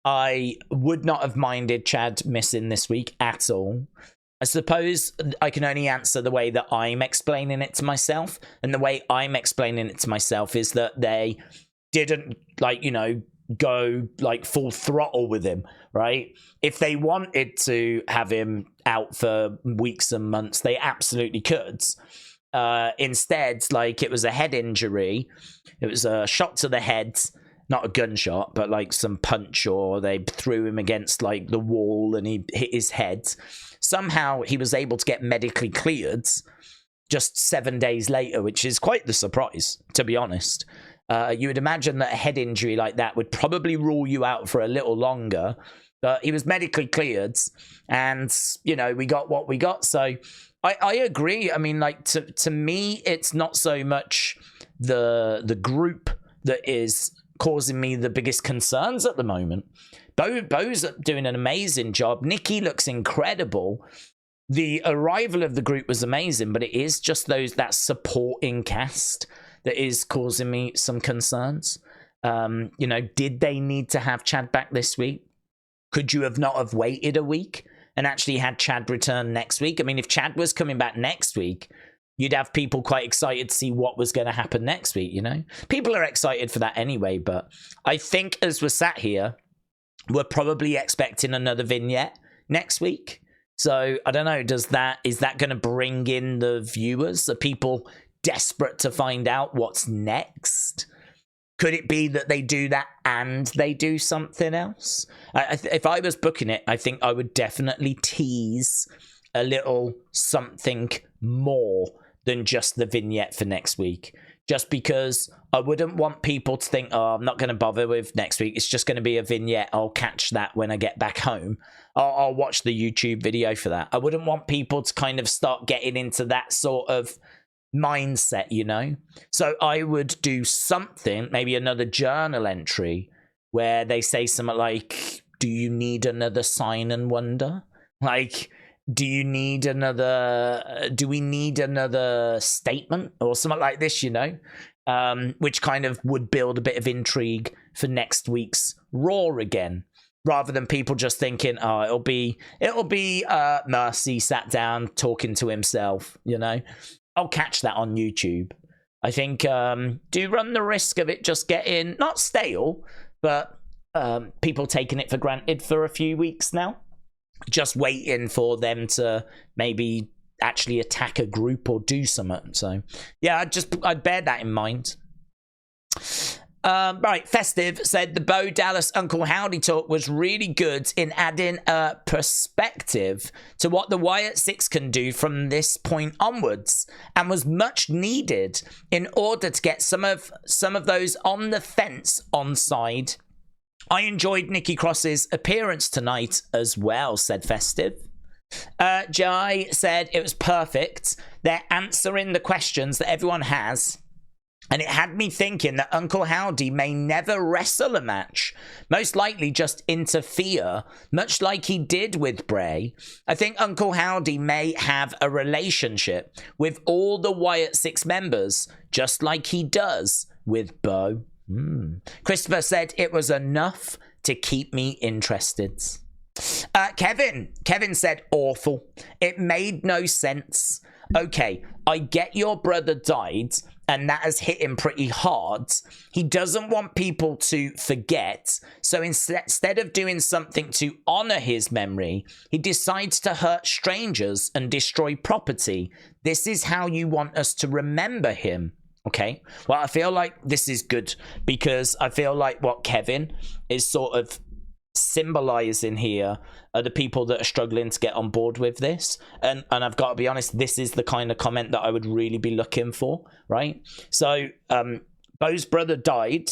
I would not have minded Chad missing this week at all. I suppose I can only answer the way that I'm explaining it to myself. And the way I'm explaining it to myself is that they didn't, like, you know, go like full throttle with him, right? If they wanted to have him out for weeks and months, they absolutely could. Instead, like, it was a head injury. It was a shot to the head. Not a gunshot, but like some punch, or they threw him against like the wall and he hit his head. Somehow he was able to get medically cleared just 7 days later, which is quite the surprise, to be honest. You would imagine that a head injury like that would probably rule you out for a little longer, but he was medically cleared and, you know, we got what we got. So I agree. I mean, like, to me, it's not so much the group that is causing me the biggest concerns at the moment. Bo's doing an amazing job. Nikki looks incredible. The arrival of the group was amazing, but it is just that supporting cast that is causing me some concerns. You know, did they need to have Chad back this week? Could you have not have waited a week and actually had Chad return next week? I mean, if Chad was coming back next week, you'd have people quite excited to see what was going to happen next week, you know? People are excited for that anyway, but I think as we're sat here, we're probably expecting another vignette next week. So, I don't know, is that going to bring in the viewers? Are people desperate to find out what's next? Could it be that they do that and they do something else? If I was booking it, I think I would definitely tease a little something more than just the vignette for next week, just because I wouldn't want people to think, oh, I'm not going to bother with next week. It's just going to be a vignette. I'll catch that when I get back home. I'll watch the YouTube video for that. I wouldn't want people to kind of start getting into that sort of mindset, you know? So I would do something, maybe another journal entry where they say something like, do you need another sign and wonder? Like, do we need another statement or something like this, you know? Which kind of would build a bit of intrigue for next week's Raw again, rather than people just thinking, oh, it'll be Mercy sat down talking to himself, you know? I'll catch that on YouTube. I think do run the risk of it just getting not stale, but people taking it for granted for a few weeks now, just waiting for them to maybe actually attack a group or do something. So yeah, I'd bear that in mind. Right, Festive said the Bo Dallas Uncle Howdy talk was really good in adding a perspective to what the Wyatt Six can do from this point onwards, and was much needed in order to get some of those on the fence on side. I enjoyed Nikki Cross's appearance tonight as well, said Festive. Jai said it was perfect. They're answering the questions that everyone has. And it had me thinking that Uncle Howdy may never wrestle a match, most likely just interfere, much like he did with Bray. I think Uncle Howdy may have a relationship with all the Wyatt Six members, just like he does with Bo. Christopher said it was enough to keep me interested. Kevin said awful. It made no sense. Okay, I get your brother died, and that has hit him pretty hard. He doesn't want people to forget, so instead of doing something to honor his memory, he decides to hurt strangers and destroy property. This is how you want us to remember him. Okay, well, I feel like this is good, because I feel like what Kevin is sort of symbolizing here are the people that are struggling to get on board with this, and I've got to be honest, this is the kind of comment that I would really be looking for, right? So Bo's brother died,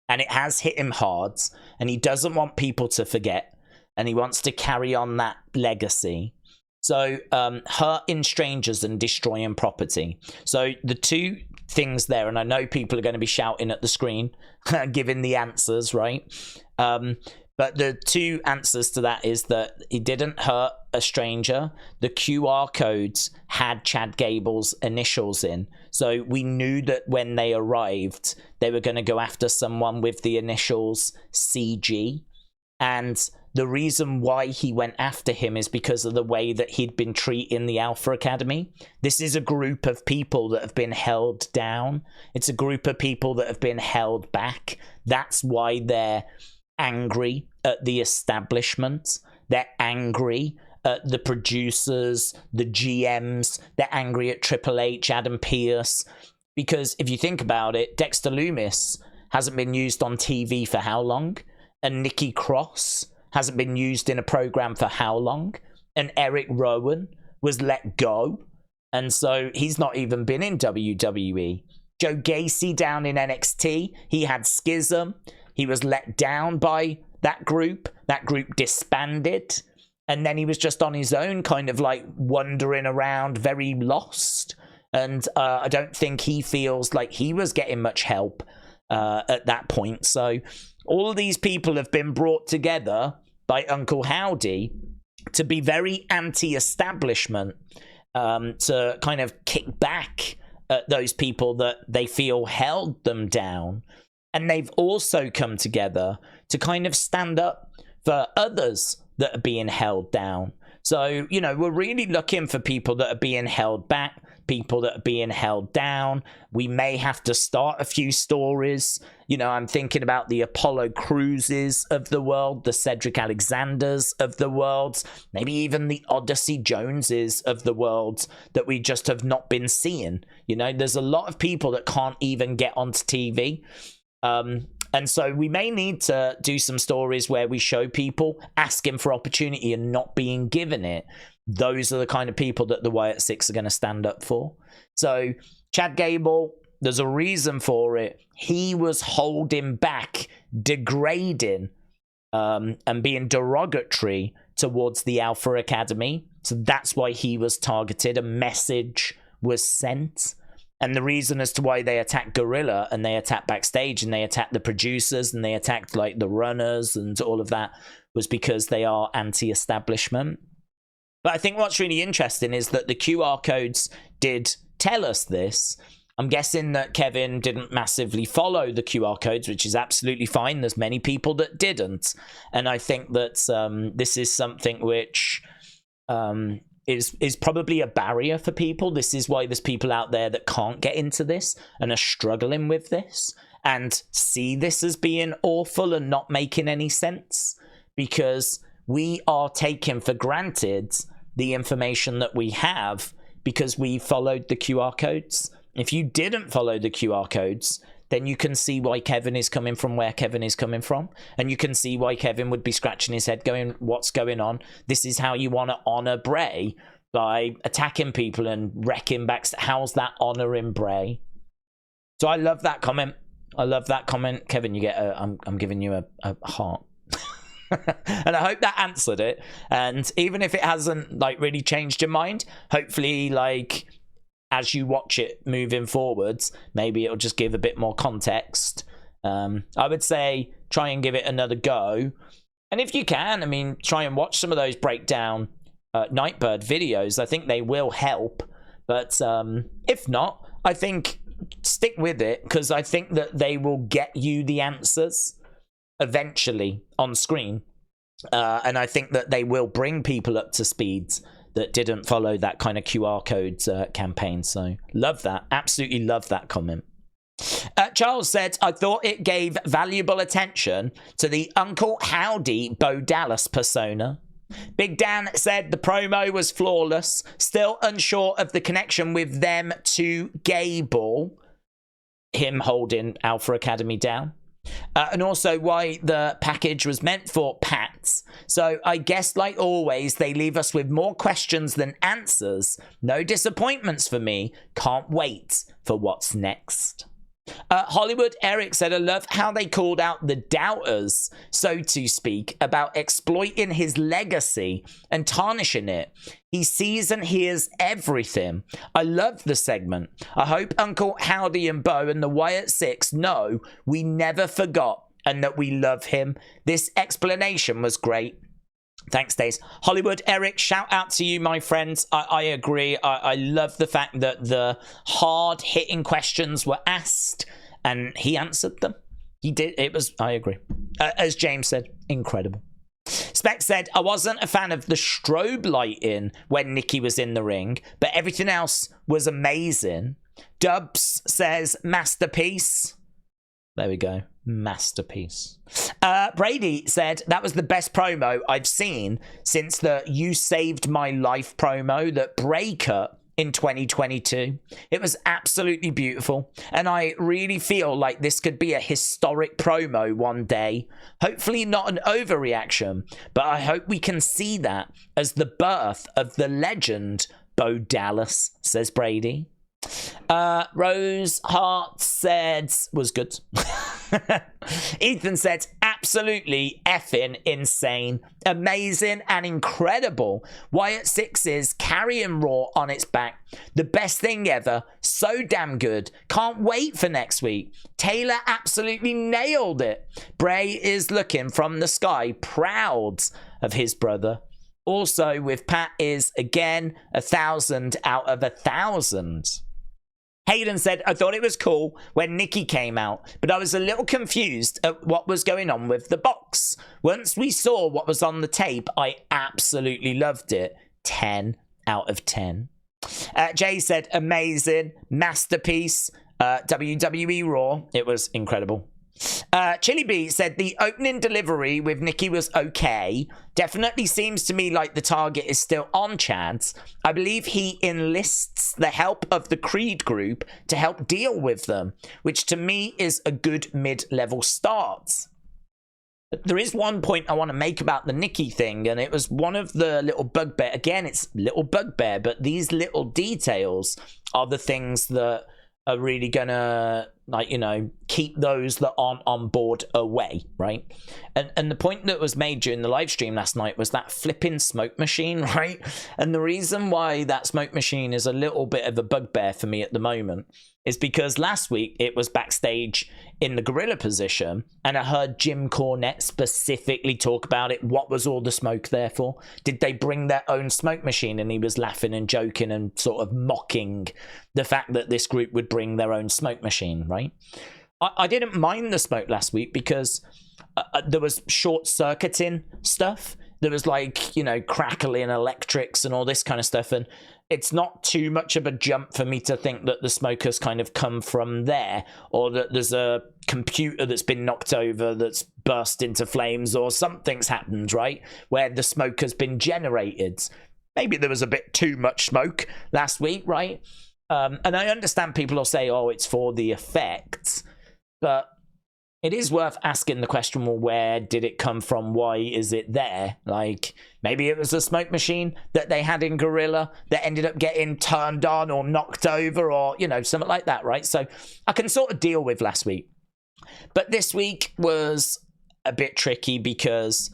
and it has hit him hard, and he doesn't want people to forget, and he wants to carry on that legacy. So hurting strangers and destroying property. So the two things there, and I know people are going to be shouting at the screen giving the answers, right? But the two answers to that is that he didn't hurt a stranger. The QR codes had Chad Gable's initials in. So we knew that when they arrived, they were going to go after someone with the initials CG. And the reason why he went after him is because of the way that he'd been treating the Alpha Academy. This is a group of people that have been held down. It's a group of people that have been held back. That's why they're angry at the establishment. They're angry at the producers, the GMs. They're angry at Triple H, Adam Pearce. Because if you think about it, Dexter Lumis hasn't been used on TV for how long? And Nikki Cross hasn't been used in a program for how long? And Erick Rowan was let go. And so he's not even been in WWE. Joe Gacy down in NXT, he had schism. He was let down by that group. That group disbanded. And then he was just on his own, kind of like wandering around, very lost. And I don't think he feels like he was getting much help at that point. So all of these people have been brought together by Uncle Howdy to be very anti-establishment, to kind of kick back at those people that they feel held them down. And they've also come together to kind of stand up for others that are being held down. So, you know, we're really looking for people that are being held back, people that are being held down. We may have to start a few stories. You know, I'm thinking about the Apollo Cruises of the world, the Cedric Alexanders of the world, maybe even the Odyssey Joneses of the world that we just have not been seeing. You know, there's a lot of people that can't even get onto TV. And so we may need to do some stories where we show people asking for opportunity and not being given it. Those are the kind of people that the Wyatt Six are going to stand up for. So Chad Gable, there's a reason for it. He was holding back, degrading, and being derogatory towards the Alpha Academy. So that's why he was targeted. A message was sent. And the reason as to why they attacked Gorilla and they attacked backstage and they attacked the producers and they attacked like the runners and all of that was because they are anti-establishment. But I think what's really interesting is that the QR codes did tell us this. I'm guessing that Kevin didn't massively follow the QR codes, which is absolutely fine. There's many people that didn't. And I think that this is something which is probably a barrier for people. This is why there's people out there that can't get into this and are struggling with this and see this as being awful and not making any sense, because we are taking for granted the information that we have because we followed the QR codes. If you didn't follow the QR codes, then you can see why Kevin is coming from where Kevin is coming from. And you can see why Kevin would be scratching his head going, what's going on? This is how you want to honor Bray, by attacking people and wrecking back. How's that honoring Bray? So I love that comment. I love that comment. Kevin, you get I'm giving you a heart. And I hope that answered it. And even if it hasn't like really changed your mind, hopefully like as you watch it moving forwards, maybe it'll just give a bit more context. I would say try and give it another go. And if you can, I mean, try and watch some of those breakdown Nightbird videos. I think they will help. But if not, I think stick with it, because I think that they will get you the answers eventually on screen. And I think that they will bring people up to speed that didn't follow that kind of QR code campaign. So love that. Absolutely love that comment. Charles said, I thought it gave valuable attention to the Uncle Howdy Bo Dallas persona. Big Dan said the promo was flawless, still unsure of the connection with them to Gable, him holding Alpha Academy down, and also why the package was meant for Pats. So I guess, like always, they leave us with more questions than answers. No disappointments for me. Can't wait for what's next. Hollywood Erick said, I love how they called out the doubters, so to speak, about exploiting his legacy and tarnishing it. He sees and hears everything. I love the segment. I hope Uncle Howdy and Bo and the Wyatt Six know we never forgot and that we love him. This explanation was great. Thanks, Daze. Hollywood Erick, shout out to you, my friends. I agree. I love the fact that the hard-hitting questions were asked and he answered them. He did. It was, I agree. As James said, incredible. Spec said, I wasn't a fan of the strobe lighting when Nikki was in the ring, but everything else was amazing. Dubs says, masterpiece. There we go. Masterpiece. Brady said, that was the best promo I've seen since the You Saved My Life promo that Bray cut in 2022. It was absolutely beautiful, and I really feel like this could be a historic promo one day. Hopefully not an overreaction, but I hope we can see that as the birth of the legend Bo Dallas, says Brady. Rose Hart said, was good. Ethan said, absolutely effing insane, amazing and incredible. Wyatt Six is carrying Raw on its back. The best thing ever. So damn good. Can't wait for next week. Taylor absolutely nailed it. Bray is looking from the sky, proud of his brother. Also with Pat is again 1,000 out of 1,000. Hayden said, I thought it was cool when Nikki came out, but I was a little confused at what was going on with the box. Once we saw what was on the tape, I absolutely loved it. 10 out of 10. Jay said, amazing, masterpiece, WWE RAW. It was incredible. Chili B said the opening delivery with Nikki was okay. Definitely seems to me like the target is still on Chad's. I believe he enlists the help of the Creed group to help deal with them, which to me is a good mid-level start. There is one point I want to make about the Nikki thing, and it was one of the little bugbear. Again, it's little bugbear, but these little details are the things that are really gonna, like, you know, keep those that aren't on board away, right? And the point that was made during the live stream last night was that flipping smoke machine, right? And the reason why that smoke machine is a little bit of a bugbear for me at the moment is because last week it was backstage in the gorilla position, and I heard Jim Cornette specifically talk about it. What was all the smoke there for? Did they bring their own smoke machine? And he was laughing and joking and sort of mocking the fact that this group would bring their own smoke machine, right? I didn't mind the smoke last week because there was short-circuiting stuff. There was, like, you know, crackling electrics and all this kind of stuff, and it's not too much of a jump for me to think that the smoke has kind of come from there, or that there's a computer that's been knocked over that's burst into flames, or something's happened, right, where the smoke has been generated. Maybe there was a bit too much smoke last week, right? And I understand people will say, oh, it's for the effect. But it is worth asking the question, well, where did it come from? Why is it there? Like, maybe it was a smoke machine that they had in Gorilla that ended up getting turned on or knocked over or, you know, something like that, right? So I can sort of deal with last week. But this week was a bit tricky because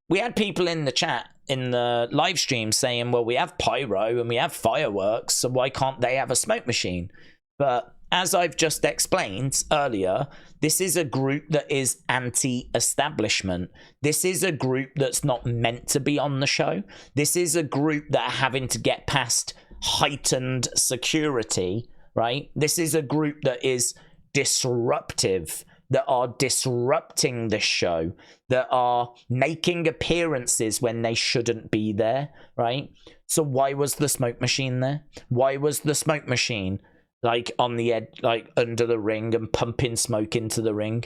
we had people in the chat, in the live stream, saying, well, we have pyro and we have fireworks, so why can't they have a smoke machine? But as I've just explained earlier, this is a group that is anti-establishment. This is a group that's not meant to be on the show. This is a group that are having to get past heightened security, right? This is a group that is disruptive, that are disrupting the show, that are making appearances when they shouldn't be there, right? So why was the smoke machine there? Why was the smoke machine like on the edge, like under the ring and pumping smoke into the ring?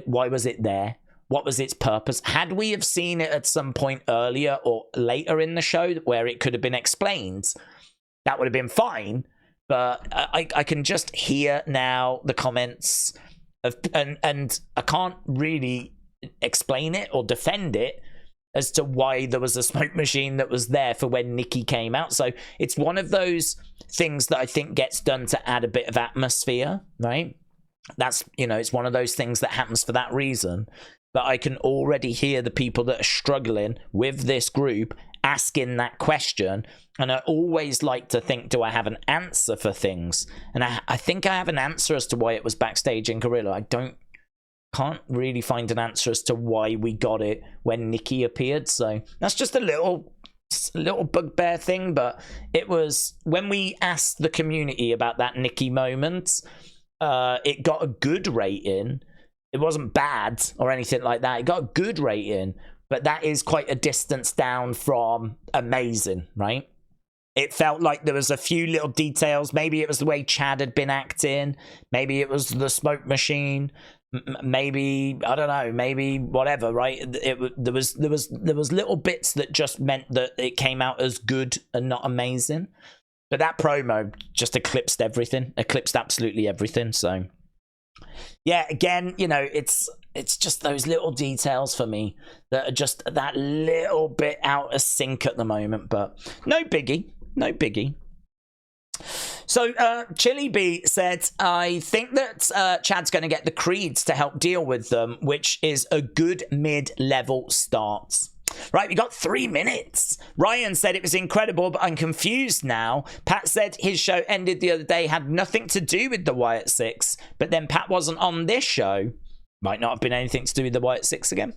Why was it there? What was its purpose? Had we have seen it at some point earlier or later in the show where it could have been explained, that would have been fine. But I can just hear now the comments of, and I can't really explain it or defend it as to why there was a smoke machine that was there for when Nikki came out. So it's one of those things that I think gets done to add a bit of atmosphere, right? That's, you know, it's one of those things that happens for that reason. But I can already hear the people that are struggling with this group asking that question. And I always like to think, do I have an answer for things? And I think I have an answer as to why it was backstage in Gorilla. I can't really find an answer as to why we got it when Nikki appeared. So that's just a little bugbear thing. But it was when we asked the community about that Nikki moment, it got a good rating. It wasn't bad or anything like that. It got a good rating, but that is quite a distance down from amazing, right? It felt like there was a few little details. Maybe it was the way Chad had been acting. Maybe it was the smoke machine. Maybe, I don't know, maybe whatever, right? There was little bits that just meant that it came out as good and not amazing. But that promo just eclipsed everything, eclipsed absolutely everything. So yeah, again, you know, it's just those little details for me that are just that little bit out of sync at the moment. But no biggie, no biggie. So Chili B said, I think that Chad's going to get the Creeds to help deal with them, which is a good mid-level start. Right, we got 3 minutes. Ryan said it was incredible, but I'm confused now. Pat said his show ended the other day, had nothing to do with the Wyatt 6, but then Pat wasn't on this show. Might not have been anything to do with the Wyatt 6 again.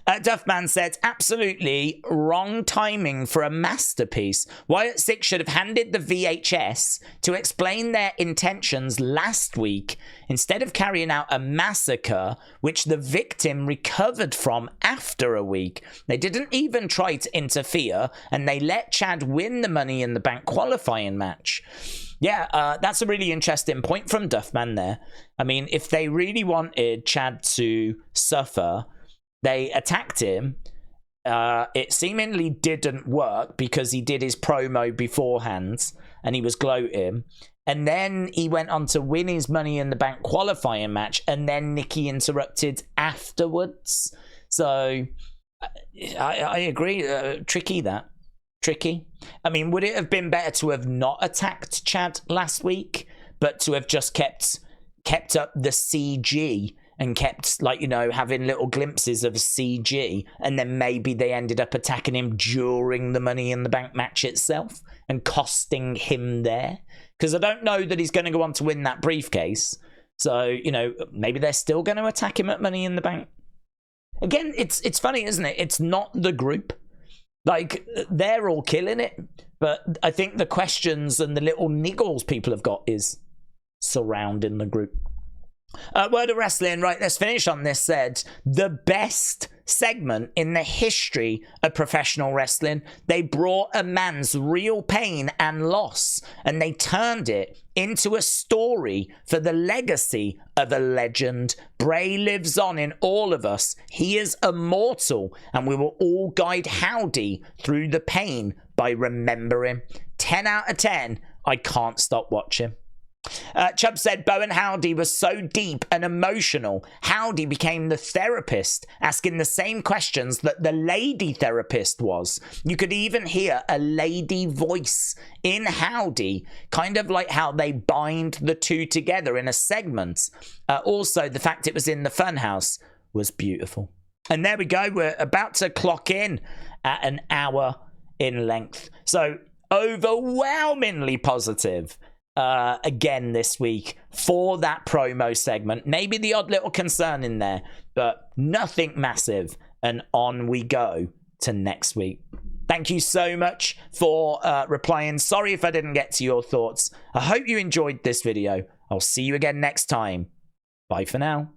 Duffman said, absolutely wrong timing for a masterpiece. Wyatt 6 should have handed the VHS to explain their intentions last week instead of carrying out a massacre which the victim recovered from after a week. They didn't even try to interfere, and they let Chad win the Money in the Bank qualifying match. Yeah, that's a really interesting point from Duffman there. I mean, if they really wanted Chad to suffer, they attacked him. It seemingly didn't work because he did his promo beforehand and he was gloating. And then he went on to win his Money in the Bank qualifying match, and then Nikki interrupted afterwards. So I agree. Tricky, that. Tricky. I mean, would it have been better to have not attacked Chad last week, but to have just kept up the CG and kept, like, you know, having little glimpses of CG, and then maybe they ended up attacking him during the Money in the Bank match itself and costing him there? Because I don't know that he's going to go on to win that briefcase. So, you know, maybe they're still going to attack him at Money in the Bank. Again, it's funny, isn't it? It's not the group. Like, they're all killing it. But I think the questions and the little niggles people have got is surrounding the group. Word of Wrestling, right, let's finish on this, said, the best segment in the history of professional wrestling. They brought a man's real pain and loss, and they turned it into a story for the legacy of a legend. Bray lives on in all of us. He is immortal, and we will all guide Howdy through the pain by remembering. 10 out of 10. I can't stop watching. Chubb said Bowen Howdy was so deep and emotional. Howdy became the therapist, asking the same questions that the lady therapist was. You could even hear a lady voice in Howdy, kind of like how they bind the two together in a segment. Also, the fact it was in the Funhouse was beautiful. And there we go. We're about to clock in at an hour in length. So overwhelmingly positive again this week for that promo segment. Maybe the odd little concern in there, but nothing massive. And on we go to next week. Thank you so much for replying. Sorry if I didn't get to your thoughts. I hope you enjoyed this video. I'll see you again next time. Bye for now.